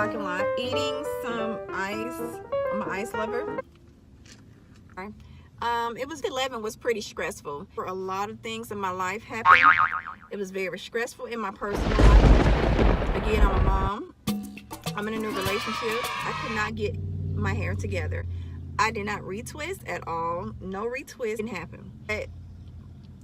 parking lot eating some ice. I'm an ice lover. It was 11 was pretty stressful. For a lot of things in my life happened. It was very stressful in my personal life. Again, I'm a mom. I'm in a new relationship. I could not get my hair together. I did not retwist at all. No retwist didn't happen. But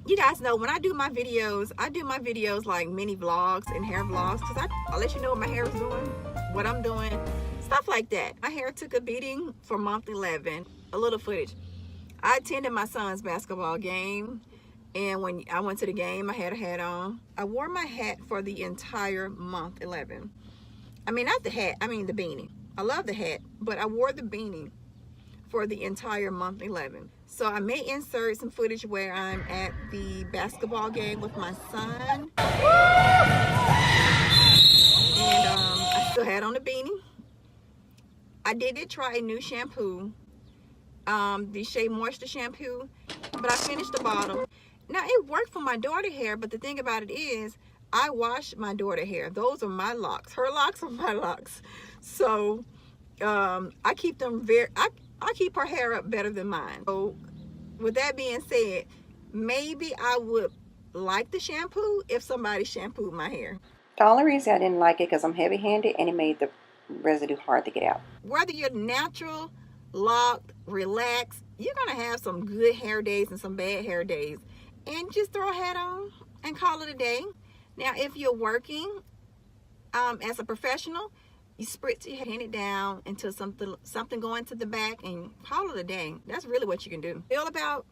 you guys know when I do my videos like mini vlogs and hair vlogs, because I'll let you know what my hair is doing, what I'm doing, stuff like that. My hair took a beating for month 11. A little footage. I attended my son's basketball game, and when I went to the game, I had a hat on. I wore my hat for the entire month 11. I mean, not the hat, I mean the beanie. I love the hat, but I wore the beanie for the entire month 11. So I may insert some footage where I'm at the basketball game with my son. And I still had on the beanie. I did try a new shampoo, the Shea Moisture shampoo, but I finished the bottle. Now it worked for my daughter hair, but the thing about it is I wash my daughter hair. Those are my locks. Her locks are my locks. So I keep them I keep her hair up better than mine. So with that being said, maybe I would like the shampoo if somebody shampooed my hair. The only reason I didn't like it because I'm heavy-handed and it made the residue hard to get out. Whether you're natural, locked, relaxed, you're gonna have some good hair days and some bad hair days, and just throw a hat on and call it a day. Now if you're working as a professional, you spritz your hand it down until something going to the back and call it a day. That's really what you can do. Feel about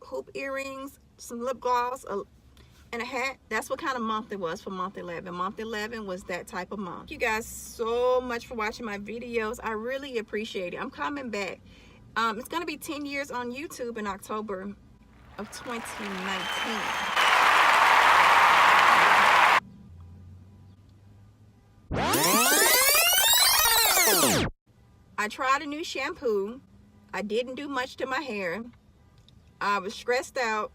hoop earrings, some lip gloss, and a hat. That's what kind of month it was for month 11. Month 11 was that type of month. Thank you guys so much for watching my videos. I really appreciate it. I'm coming back. It's going to be 10 years on YouTube in October of 2019. I tried a new shampoo. I didn't do much to my hair. I was stressed out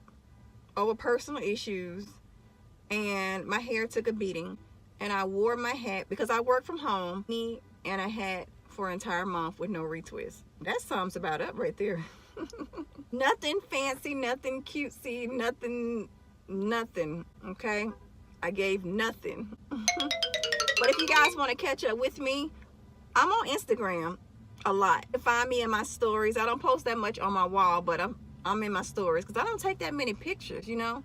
over personal issues, and my hair took a beating, and I wore my hat because I work from home, and a hat for an entire month with no retwist. That sums about up right there. Nothing fancy, nothing cutesy, nothing, okay? I gave nothing. But if you guys want to catch up with me, I'm on Instagram a lot. You can find me in my stories. I don't post that much on my wall, but I'm in my stories because I don't take that many pictures, you know.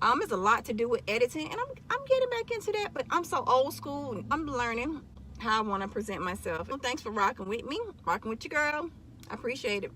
There's a lot to do with editing, and I'm getting back into that, but I'm so old school. I'm learning how I want to present myself. Well, thanks for rocking with me, rocking with your girl. I appreciate it.